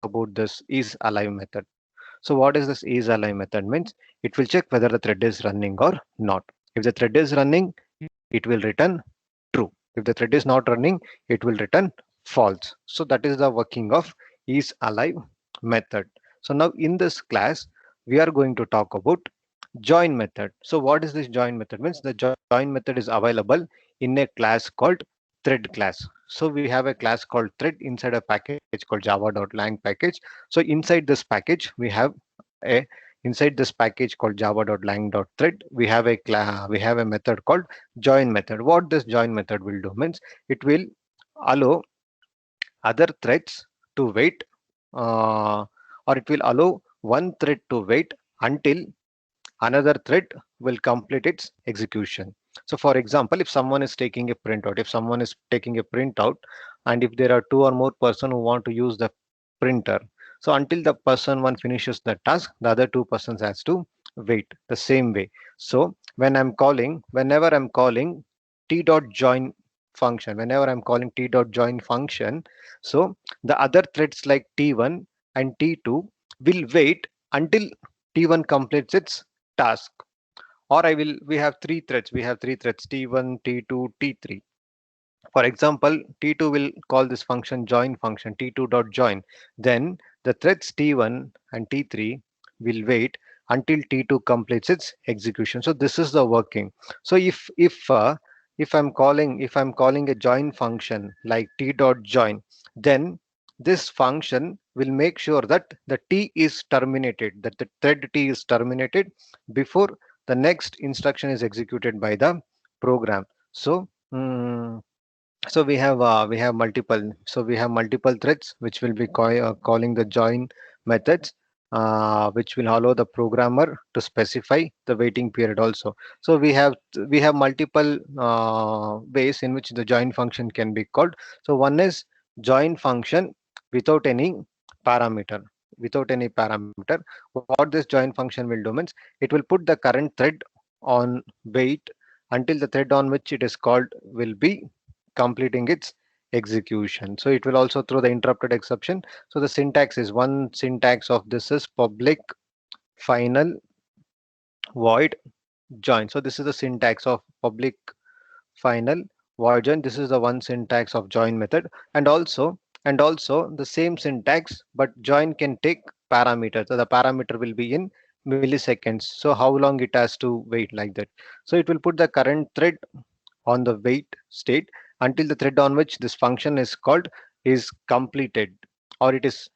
about this isAlive method. So what is this isAlive method means? It will check whether the thread is running or not. If the thread is running, it will return true. If the thread is not running, it will return false. So that is the working of isAlive method. So now in this class, we are going to talk about join method. So what is this join method means? The join method is available in a class called thread class. So we have a class called thread inside a package called java.lang package. So inside this package we have a inside this package called java.lang.thread we have a method called join method. What this join method will do means it will allow other threads to wait, uh, or it will allow one thread to wait until another thread will complete its execution. So for example, if someone is taking a printout, and if there are two or more person who want to use the printer, so until the person one finishes the task, the other two persons has to wait the same way. So whenever I'm calling t.join function, so the other threads like t1 and t2 will wait until t1 completes its task. Or we have three threads t1, t2, t3. For example, t2 will call this function join function t2.join. Then the threads t1 and t3 will wait until t2 completes its execution. So this is the working. So if I'm calling a join function like t.join, then this function will make sure that the thread t is terminated before the next instruction is executed by the program. So we have multiple threads which will be calling the join methods, which will allow the programmer to specify the waiting period also. So we have multiple ways in which the join function can be called. So one is join function without any parameter without any parameter. What this join function will do means it will put the current thread on wait until the thread on which it is called will be completing its execution. So it will also throw the interrupted exception. So the syntax is one syntax of this is public final void join. So this is the syntax of public final void join. This is the one syntax of join method, and also the same syntax, but join can take parameters. So the parameter will be in milliseconds. So how long it has to wait, like that. So it will put the current thread on the wait state until the thread on which this function is called is completed, or it is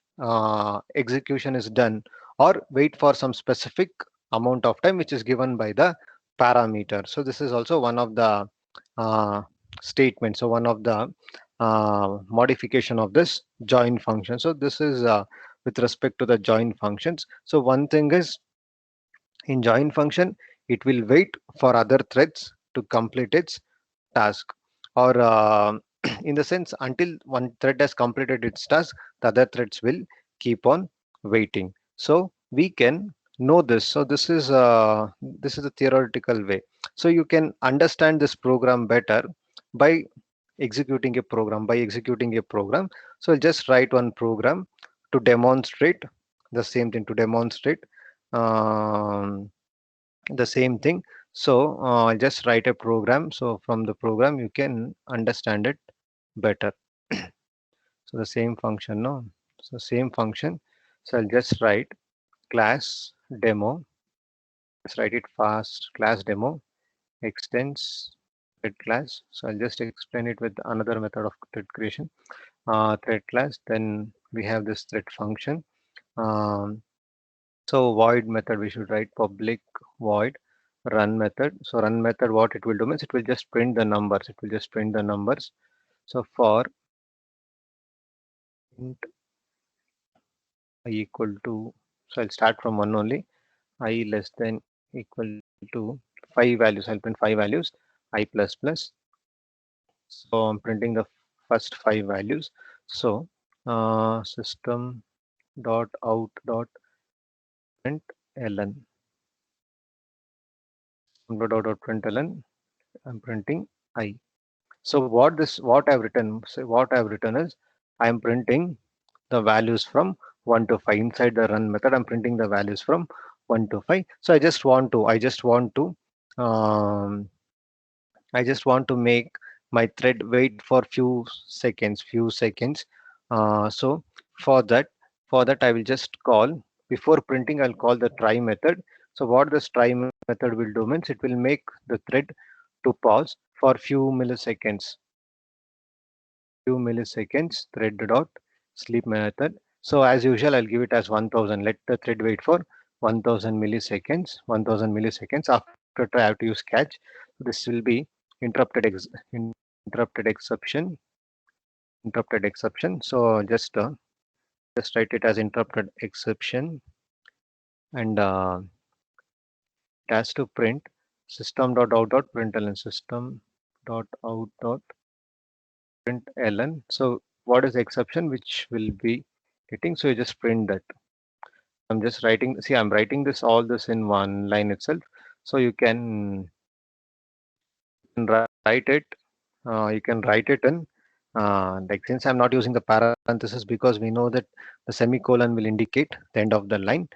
execution is done, or wait for some specific amount of time which is given by the parameter. So this is also one of the uh, statements, so one of the modification of this join function. So this is with respect to the join functions. So one thing is, in join function it will wait for other threads to complete its task, or in the sense, until one thread has completed its task, the other threads will keep on waiting. So we can know this. So this is a theoretical way. So you can understand this program better by executing a program. So I'll just write one program to demonstrate the same thing, um, the same thing. So I'll just write a program. So from the program you can understand it better. So the same function, no? So same function. So I'll just write class demo. Let's write it fast. Class demo extends thread class. So I'll just explain it with another method of thread creation. Thread class. Then we have this thread function. Um, So void method, we should write public void run method. So run method, what it will do means it will just print the numbers. So for int I equal to, so I'll start from one only. I less than equal to five values. I'll print five values. I plus plus. So I'm printing the first five values. So system dot out dot print ln dot print ln. I'm printing I. So what I've written is I am printing the values from 1 to 5. Inside the run method, I'm printing the values from 1 to 5. So um, I just want to make my thread wait for few seconds. So for that, I will just call, before printing, I'll call the try method. So what this try method will do means it will make the thread to pause for thread dot sleep method. So as usual, I'll give it as 1000. Let the thread wait for 1000 milliseconds. After try, I have to use catch. This will be interrupted interrupted exception interrupted exception. So just write it as interrupted exception, and it has to print system.out.println, system.out.println. So what is the exception which will be getting? So you just print that. I'm just writing, see, I'm writing this all this in one line itself. So write it. You can write it in, like, since I'm not using the parenthesis because we know that the semicolon will indicate the end of the line.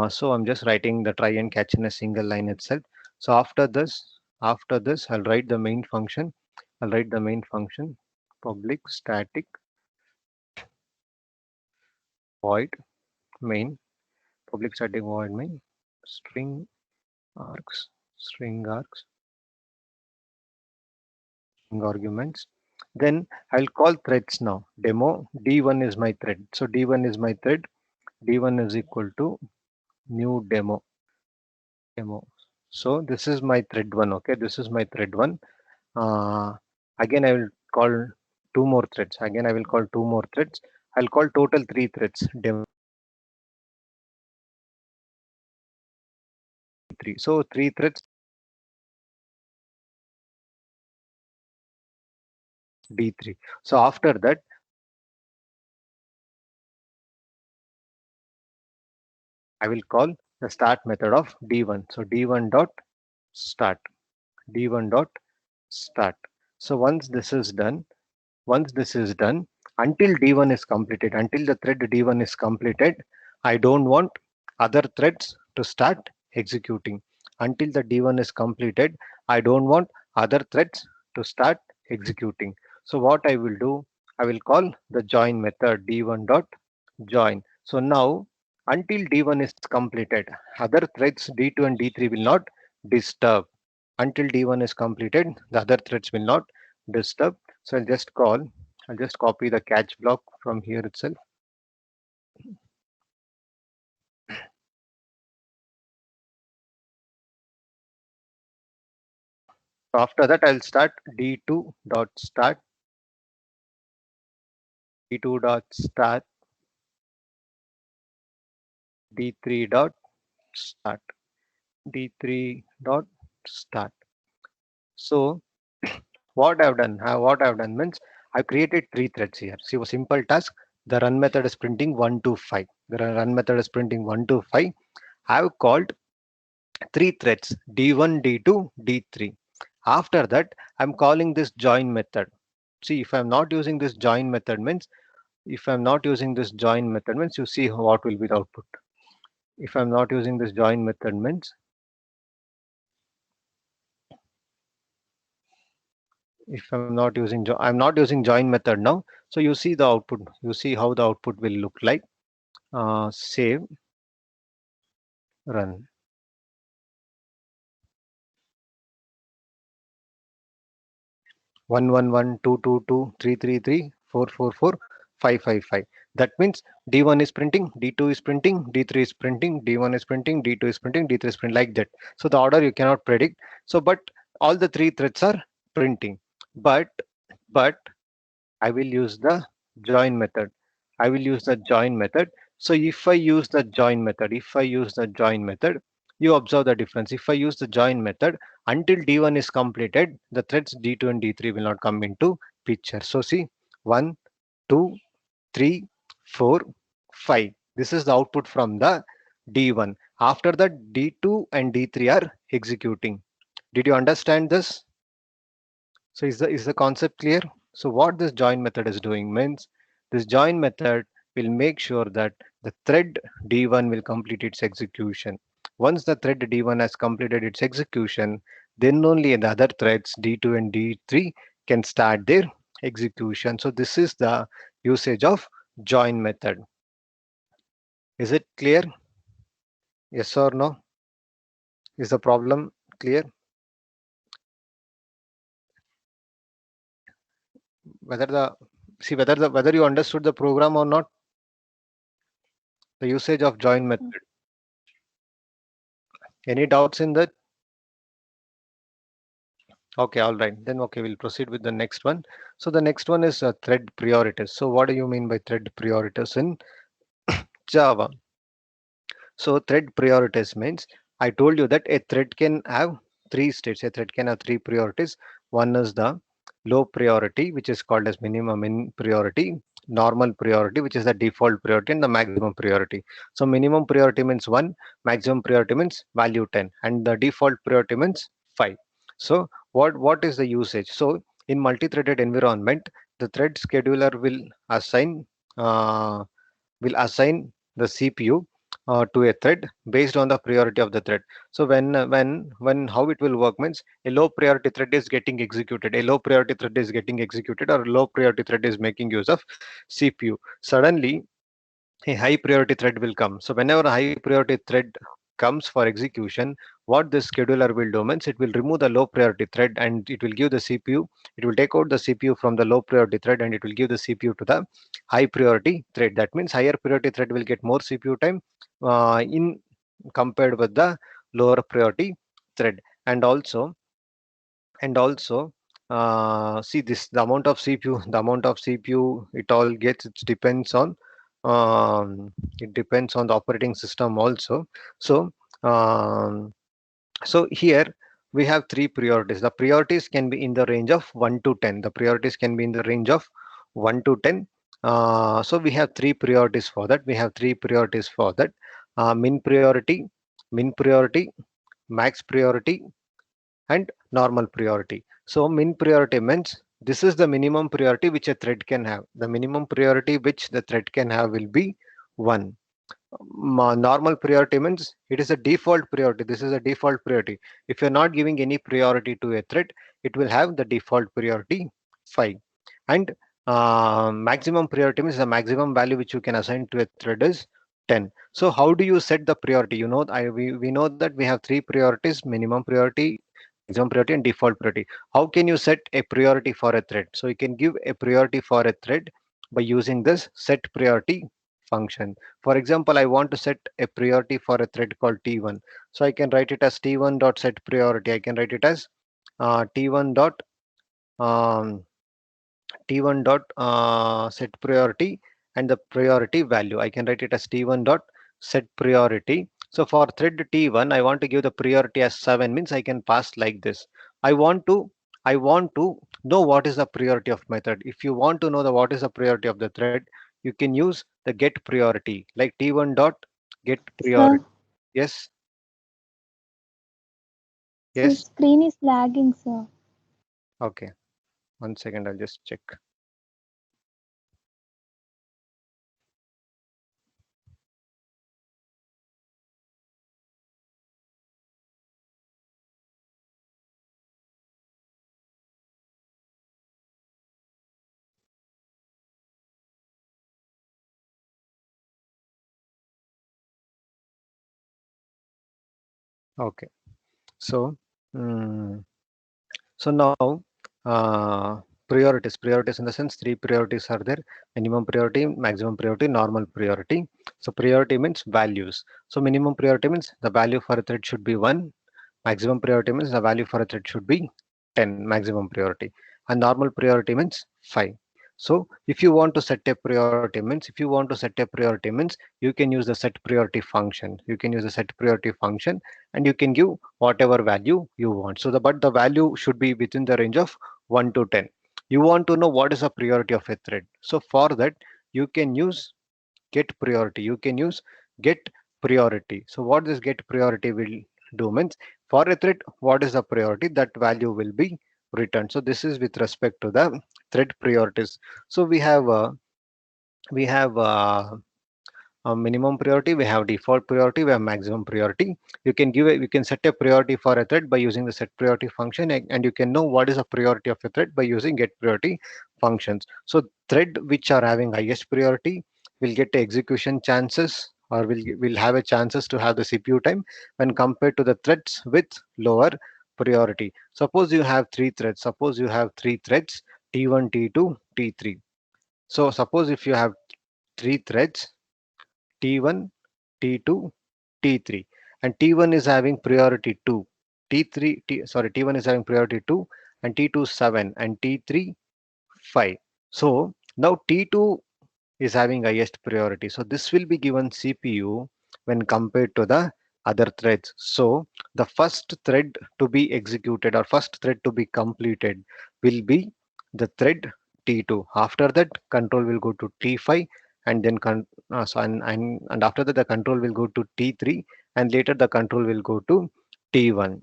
So I'm just writing the try and catch in a single line itself. So after this, I'll write the main function. Public static void main, public static void main, string args, string args, string arguments. Then I'll call threads now. Demo D1 is my thread. So D1 is my thread. D1 is equal to new demo. So this is my thread one. Okay, this is my thread one. Uh, Again, I will call two more threads. I'll call total three threads. Demo three. So three threads D3. So after that, I will call the start method of D1. So D1 dot start. D1 dot start. So once this is done, until D1 is completed, until the thread D1 is completed, I don't want other threads to start executing. Until the D1 is completed, I don't want other threads to start executing. So what I will do, I will call the join method D1 dot join. So now, until D1 is completed, other threads D2 and D3 will not disturb. Until D1 is completed, the other threads will not disturb. So I'll just copy the catch block from here itself. So after that, I'll start D2 dot start, D2 dot start, D3 dot start, D3 dot start. So what I've done means I've created three threads here. See, a simple task. The run method is printing 1 to 5. The run method is printing 1 to 5. I've called three threads D1, D2, D3. After that, I'm calling this join method. See, if I'm not using this join method means, you see what will be the output. If I'm not using this join method means, if I'm not using join method now. So you see the output. You see how the output will look like. Save, run. 11122233444 That means D1 is printing, D2 is printing, D3 is printing, D1 is printing, D2 is printing, D3 is printing, like that. So the order you cannot predict. So but all the three threads are printing. But but I will use the join method. I will use the join method. So if I use the join method, you observe the difference. If I use the join method, until D1 is completed, the threads D2 and D3 will not come into picture. So see, 1, 2, 3, 4, 5. This is the output from the D1. After that, D2 and D3 are executing. Did you understand this? So is the concept clear? So what this join method is doing means, this join method will make sure that the thread D1 will complete its execution. Once the thread D1 has completed its execution, then only the other threads D2 and D3 can start their execution. So this is the usage of join method. Is it clear? Yes or no? Is the problem clear? Whether the see whether you understood the program or not, the usage of join method. Any doubts in that? Okay, all right. Then okay, we'll proceed with the next one. So the next one is thread priorities. So what do you mean by thread priorities in Java? So thread priorities means I told you that a thread can have three states. A thread can have three priorities. One is the low priority, which is called as minimum in priority, normal priority, which is the default priority, and the maximum priority. So minimum priority means 1, maximum priority means value 10, and the default priority means 5. So what is the usage? So in multi-threaded environment, the thread scheduler uh, will assign the CPU to a thread based on the priority of the thread. So when how it will work means a low priority thread is getting executed, a low priority thread is getting executed, or a low priority thread is making use of CPU. Suddenly a high priority thread will come. So whenever a high priority thread comes for execution, what this scheduler will do means it will remove the low priority thread and it will give the CPU, it will take out the CPU from the low priority thread and it will give the CPU to the high priority thread. That means higher priority thread will get more CPU time in compared with the lower priority thread. And also see this, the amount of CPU, it all gets, it depends on the operating system also. So um, so here we have three priorities. The priorities can be in the range of 1 to 10. The priorities can be in the range of 1 to 10. So we have three priorities for that. Min priority, max priority, and normal priority. So min priority means this is the minimum priority which a thread can have. The minimum priority which the thread can have will be 1. Normal priority means it is a default priority. This is a default priority. If you're not giving any priority to a thread, it will have the default priority 5. And maximum priority means the maximum value which you can assign to a thread is 10. So how do you set the priority? We know that we have three priorities: minimum priority, maximum priority, and default priority. How can you set a priority for a thread? So you can give a priority for a thread by using this set priority function. For example, I want to set a priority for a thread called T1. So I can write it as T1 dot set priority. I can write it as T1 dot um, T1 dot set priority and the priority value. I can write it as T1 dot set priority. So for thread T1, I want to give the priority as 7, means I can pass like this. I want to I want to know what is the priority of my thread. If you want to know the what is the priority of the thread, you can use the get priority, like T1 dot get Sir, priority. Yes, sir, yes. screen is lagging, sir. Okay, 1 second, I'll just check. Okay, so mm, so now priorities in the sense three priorities are there: minimum priority, maximum priority, normal priority. So priority means values. So minimum priority means the value for a thread should be 1. Maximum priority means the value for a thread should be 10, maximum priority, and normal priority means 5. So if you want to set a priority means you can use the set priority function. You can use the set priority function and you can give whatever value you want. So the value should be within the range of 1 to 10. You want to know what is the priority of a thread. So for that you can use get priority. You can use get priority. So what this get priority will do means for a thread, what is the priority, that value will be returned. So this is with respect to the thread priorities. So we have minimum priority, we have default priority, we have maximum priority. You can set a priority for a thread by using the set priority function, and you can know what is the priority of a thread by using get priority functions. So thread which are having highest priority will get execution chances, or will have a chances to have the CPU time when compared to the threads with lower priority. Suppose you have three threads, T1, T2, T3. So suppose if you have three threads, T1, T2, T3, and T1 is having priority 2, T1 is having priority 2, and T2 7, and T3 5. So now T2 is having highest priority. So this will be given CPU when compared to the other threads. So the first thread to be executed, or first thread to be completed, will be the thread T2. After that, control will go to T5, and then and after that the control will go to T3, and later the control will go to T1.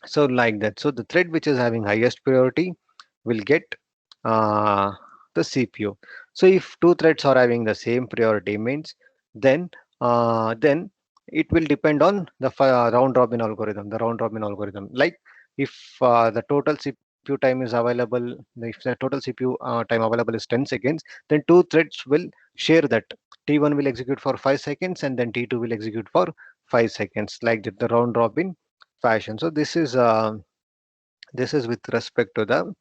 So like that. So the thread which is having highest priority will get uh, the CPU. So if two threads are having the same priority, means then then it will depend on the round robin algorithm. The round robin algorithm. Like if the total CPU time is available, if the total CPU time available is 10 seconds, then two threads will share that. T1 will execute for 5 seconds, and then T2 will execute for 5 seconds, like that, the round robin fashion. So this is with respect to the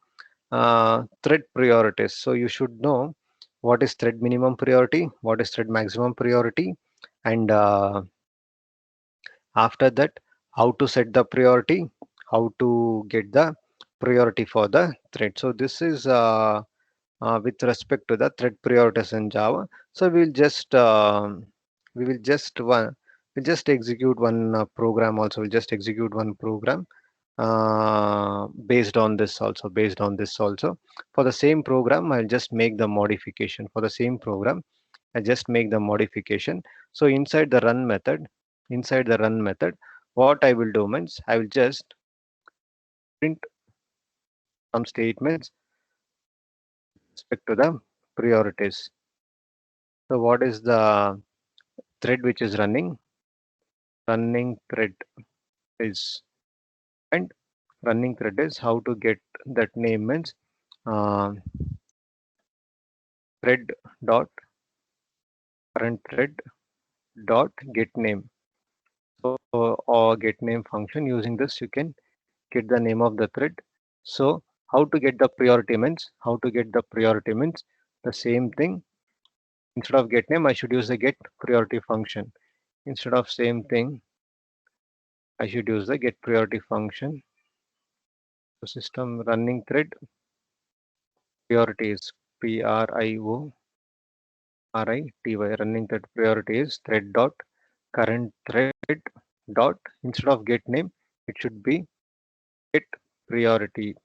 thread priorities. So you should know what is thread minimum priority, what is thread maximum priority, and after that, how to set the priority, how to get the priority for the thread. So this is with respect to the thread priorities in Java. So we will just one we'll just execute one program. Also, we'll just execute one program based on this also. For the same program, I'll just make the modification. For the same program, I just make the modification. So inside the run method, what I will do means I will just print some statements with respect to the priorities. So what is the thread which is running? Running thread is, and running thread is, how to get that name means uh, thread dot current thread dot get name. So or get name function, using this you can get the name of the thread. So how to get the priority means the same thing. Instead of get name, I should use the get priority function. Instead of same thing, I should use the get priority function. So system running thread priority is PRIORITY. Running thread priority is thread dot current thread dot, instead of get name, it should be get priority.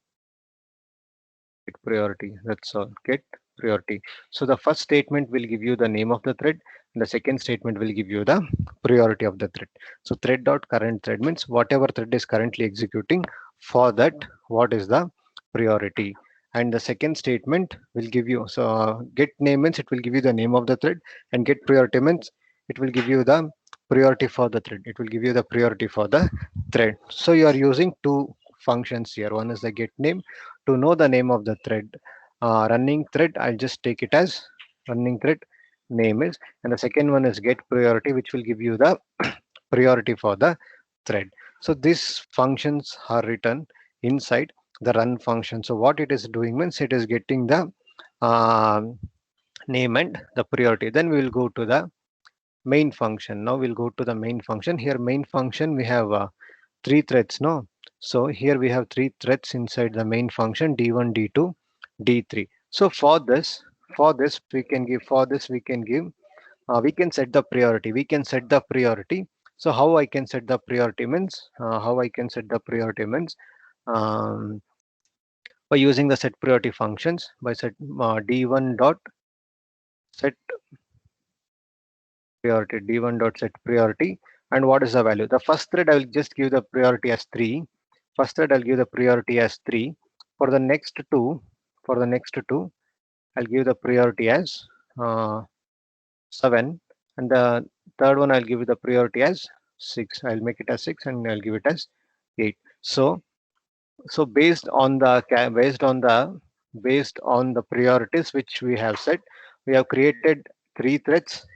Get priority. That's all. Get priority. So the first statement will give you the name of the thread, and the second statement will give you the priority of the thread. So thread dot current thread means whatever thread is currently executing, for that what is the priority. And the second statement will give you, so get name means it will give you the name of the thread, and get priority means it will give you the priority for the thread. It will give you the priority for the thread. So you are using two functions here. One is the get name to know the name of the thread. Running thread, I'll just take it as running thread name is, and the second one is get priority, which will give you the priority for the thread. So these functions are written inside the run function. So what it is doing means it is getting the um name and the priority. Then we will go to the main function. Now we'll go to the main function. Here main function, we have three threads, no? So here we have three threads inside the main function, d1, d2, d3. So for this we can give we can set the priority. So how I can set the priority means um, by using the set priority functions, by set d1 dot set priority, d1 dot set priority. And what is the value? The first thread I will just give the priority as 3. First thread I'll give the priority as 3. For the next two, I'll give the priority as 7. and the third one I'll give you the priority as 6. I'll make it as 6 and I'll give it as 8. So based on the priorities which we have set, we have created three threads.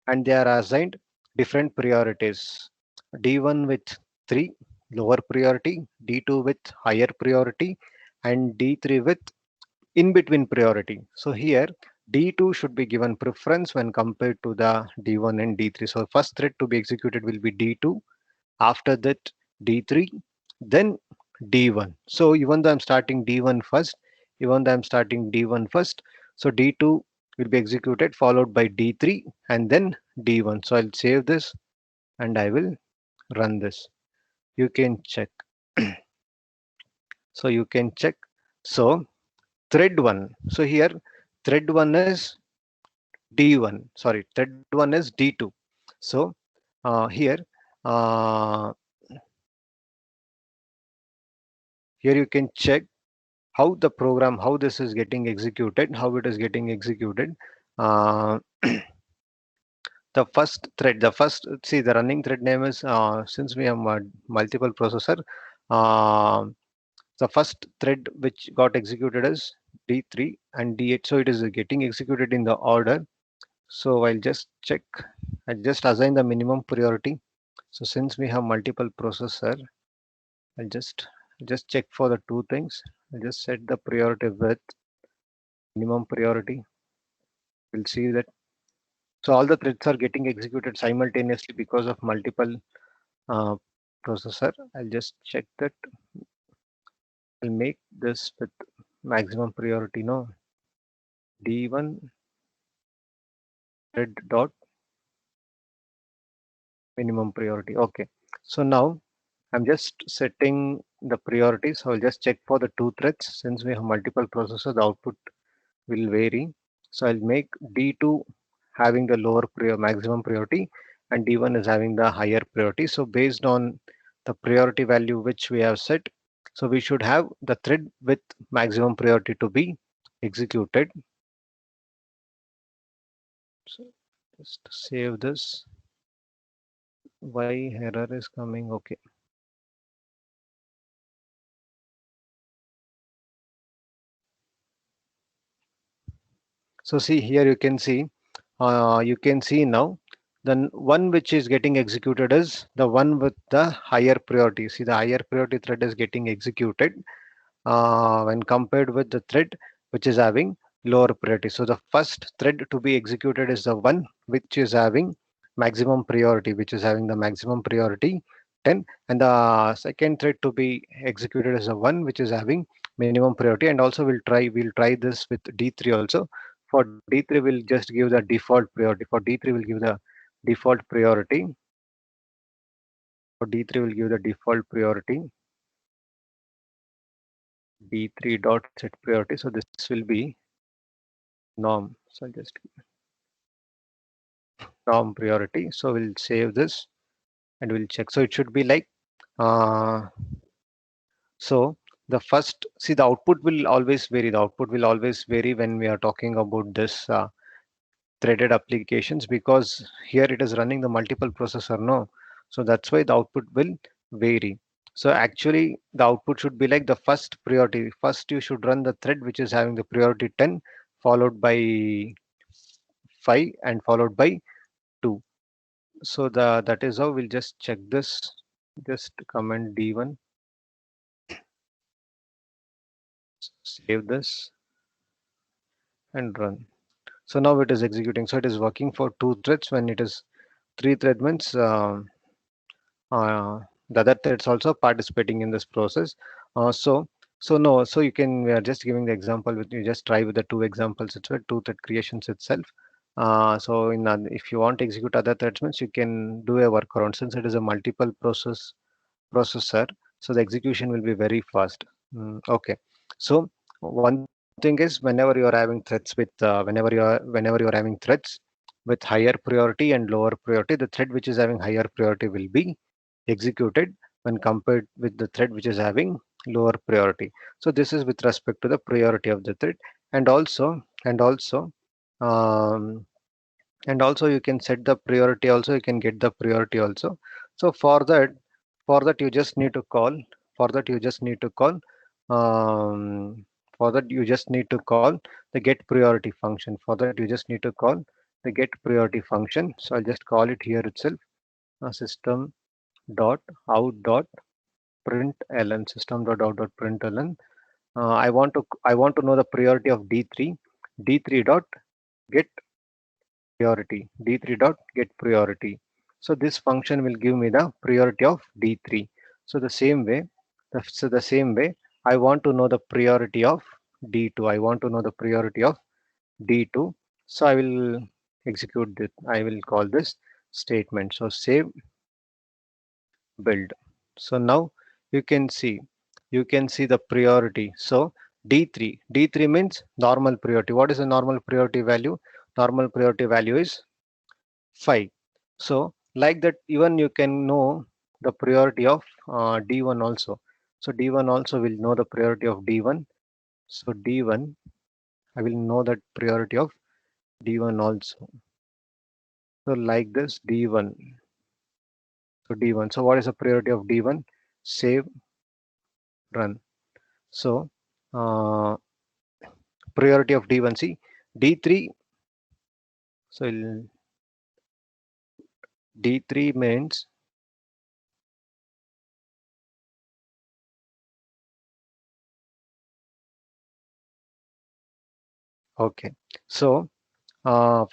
And they are assigned different priorities. D1 with 3 lower priority, D2 with higher priority, and D3 with in between priority. So here D2 should be given preference when compared to the D1 and D3. So first thread to be executed will be D2, after that D3, then D1. So even though I'm starting D1 first, so D2 will be executed followed by D3 and then D1. So I'll save this and I will run this. You can check. So you can check. So thread 1. So here thread 1 is D1. Sorry, thread 1 is D2. So here uh, here you can check how the program, how this is getting executed, how it is getting executed. uh, the first thread, the first, see, the running thread name is, since we have multiple processor, uh, the first thread which got executed is D3 and D8, so it is getting executed in the order. So I'll just check, I just assign the minimum priority. So since we have multiple processor, I'll just check for the two things. I just set the priority with minimum priority. We'll see that. So all the threads are getting executed simultaneously because of multiple uh, processor. I'll just check that. I'll make this with maximum priority. No, D1 thread dot minimum priority. Okay. So now I'm just setting the priorities. So I'll just check for the two threads. Since we have multiple processors, the output will vary. So I'll make D2 having the maximum priority and D1 is having the higher priority. So based on the priority value which we have set, so we should have the thread with maximum priority to be executed. So just save this. Why error is coming? Okay. So see here you can see now the one which is getting executed is the one with the higher priority. See, the higher priority thread is getting executed when compared with the thread which is having lower priority. So the first thread to be executed is the one which is having maximum priority, which is having the maximum priority 10, and the second thread to be executed is the one which is having minimum priority. And also we'll try this with D3 also. For D3 we'll just give the default priority. For D3 we'll give the default priority. For D3 we'll give the default priority D3 dot set priority. So this will be norm. So I'll just norm priority. So we'll save this and we'll check. So it should be like uh, so the first, see, the output will always vary. The output will always vary when we are talking about this threaded applications, because here it is running the multiple processor. No, so that's why the output will vary. So actually the output should be like the first priority. First you should run the thread which is having the priority 10, followed by 5 and followed by 2. So that is how we'll just check this. Just comment D1, save this and run. So now it is executing. So it is working for two threads. When it is three thread means uh, the other threads also participating in this process. So you can, we are just giving the example with, you just try with the two examples itself, two thread creations itself. So if you want to execute other threads means you can do a workaround, since it is a multiple processor, so the execution will be very fast. Okay. So one thing is, whenever you are having threads with whenever you are having threads with higher priority and lower priority, the thread which is having higher priority will be executed when compared with the thread which is having lower priority. So this is with respect to the priority of the thread. And also um, and also you can set the priority also, you can get the priority also. So for that you just need to call for that you just need to call um, for that you just need to call the get priority function. For that you just need to call the get priority function. So I'll just call it here itself, system dot out dot system.out.println. I want to know the priority of D3. D3 dot get priority. So this function will give me the priority of D3. So the same way, I want to know the priority of D2. I want to know the priority of D2. So I will execute this. I will call this statement. So save build. So now you can see you can see the priority. So D3 means normal priority. What is the normal priority value? Normal priority value is 5. So like that, even you can know the priority of D1 also. So D1 also will know the priority of D1. So D1, I will know that priority of D1 also. So like this D1. So D1. So what is the priority of D1? Save, run. So uh, priority of D1. See D3. So D3 means okay. So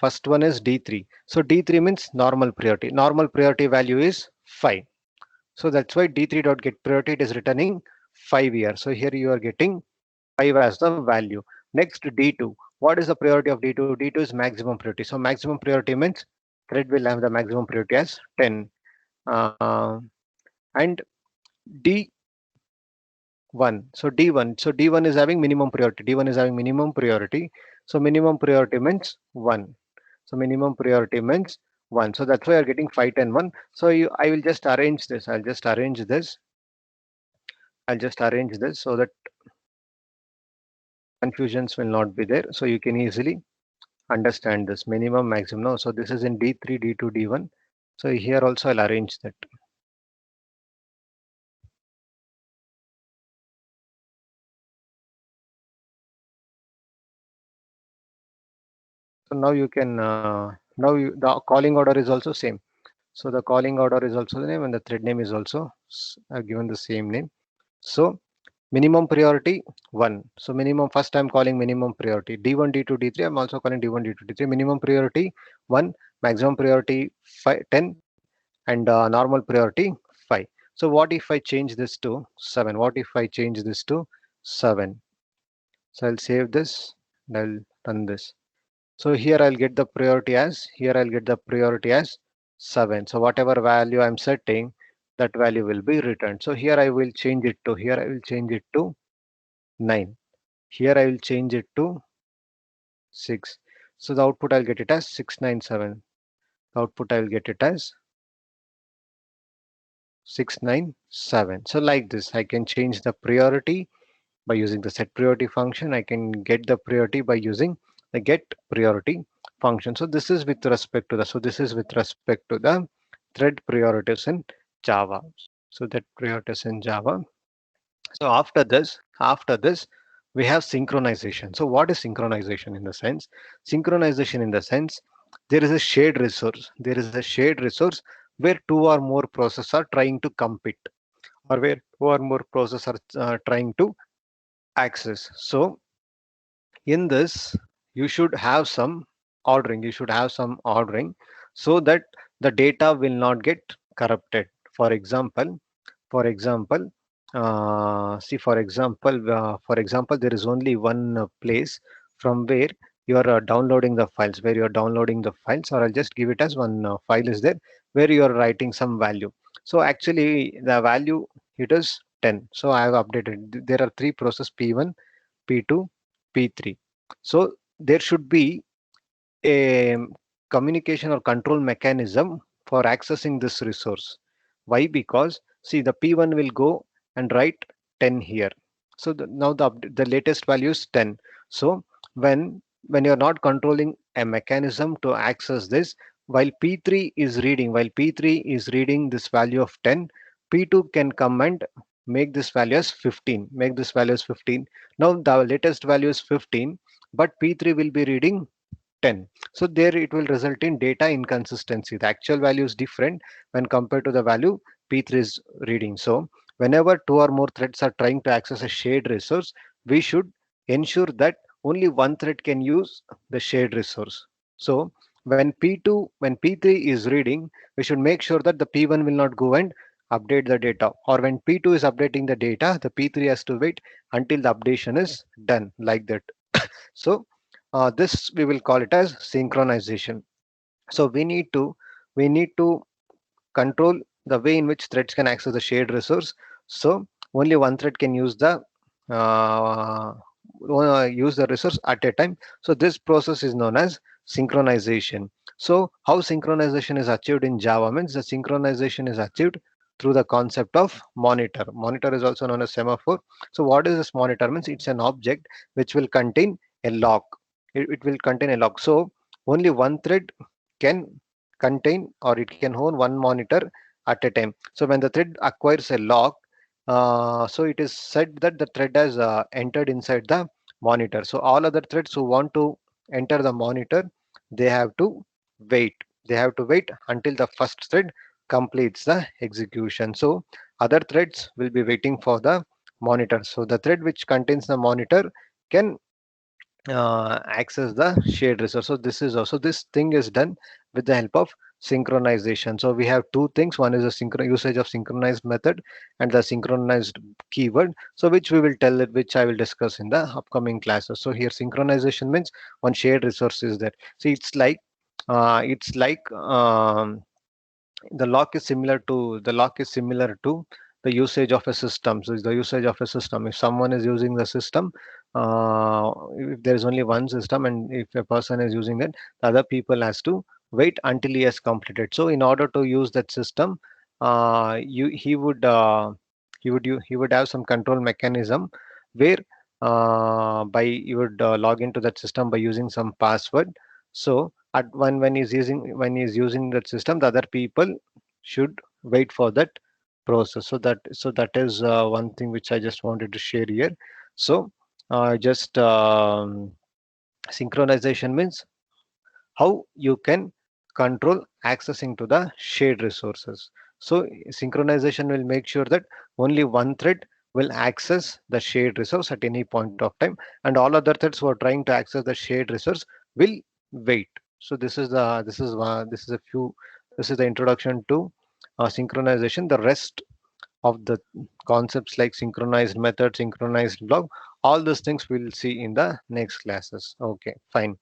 first one is D3. So D3 means normal priority. Normal priority value is 5. So that's why D3 dot get priority, it is returning 5 here. So here you are getting 5 as the value. Next D2. What is the priority of D2? D2 is maximum priority. So maximum priority means thread will have the maximum priority as 10. Uh, and D1. So D1. So D1 is having minimum priority. D1 is having minimum priority. So minimum priority means 1. So minimum priority means 1. So that's why you're getting 5, 10, 1. So I will just arrange this. I'll just arrange this so that confusions will not be there. So you can easily understand this minimum, maximum. No, so this is in D3, D2, D1. So here also I'll arrange that. So now you can the calling order is also same. So the calling order is also the name and the thread name is also given the same name. So minimum priority 1. So minimum, first I'm calling minimum priority D1, D2, D3. I'm also calling D1, D2, D3. Minimum priority 1, maximum priority 5, 10, and normal priority 5. So what if I change this to 7? What if I change this to 7? So I'll save this and I'll run this. So here I'll get the priority as 7. So whatever value I'm setting, that value will be returned. So here I will change it to 9. Here I will change it to 6. So the output I'll get it as 697. The output I will get it as 697. So like this, I can change the priority by using the set priority function. I can get the priority by using the get priority function. So this is with respect to the thread priorities in Java. So that priorities in Java. So after this, we have synchronization. So what is synchronization in the sense? Synchronization in the sense, there is a shared resource. There is a shared resource where two or more processes are trying to compete, or where two or more processes are trying to access. So in this, you should have some ordering so that the data will not get corrupted. For example, for example, there is only one place from where you are downloading the files, or I'll just give it as one file is there where you are writing some value. So actually the value, it is 10. So I have updated. There are three process, P1, P2, P3. So there should be a communication or control mechanism for accessing this resource. Why? Because see, the P1 will go and write 10 here. So now the latest value is 10. So when when you're not controlling a mechanism to access this, while P3 is reading this value of 10, P2 can come and make this value as 15, make this value as 15. Now the latest value is 15, but P3 will be reading 10. So there it will result in data inconsistency. The actual value is different when compared to the value P3 is reading. So whenever two or more threads are trying to access a shared resource, we should ensure that only one thread can use the shared resource. So when P3 is reading, we should make sure that the P1 will not go and update the data, or when P2 is updating the data, the P3 has to wait until the updation is done, like that. So this we will call it as synchronization. So we need to control the way in which threads can access the shared resource. So only one thread can uh, use the resource at a time. So this process is known as synchronization. So how synchronization is achieved in Java means the synchronization is achieved through the concept of monitor. Monitor is also known as semaphore. So what is this monitor means? It's an object which will contain a lock. It will contain a lock. So only one thread can contain, or it can own one monitor at a time. So when the thread acquires a lock, so it is said that the thread has entered inside the monitor. So all other threads who want to enter the monitor, they have to wait. They have to wait until the first thread completes the execution. So other threads will be waiting for the monitor. So the thread which contains the monitor can access the shared resource. So this is also, this thing is done with the help of synchronization. So we have two things. One is a usage of synchronized method and the synchronized keyword. So which we will tell it, which I will discuss in the upcoming classes. So here synchronization means one shared resource is there. See, it's like the lock is similar to the usage of a system. So it's the usage of a system. If someone is using the system, if there is only one system and if a person is using it, the other people has to wait until he has completed. So in order to use that system, you he would have some control mechanism where by you would log into that system by using some password. So at when he's using that system, the other people should wait for that process. So that is one thing which I just wanted to share here. So just synchronization means how you can control accessing to the shared resources. So synchronization will make sure that only one thread will access the shared resource at any point of time, and all other threads who are trying to access the shared resource will wait. So this is a few, this is the introduction to synchronization. The rest of the concepts like synchronized method, synchronized log, all those things we'll see in the next classes. Okay, fine.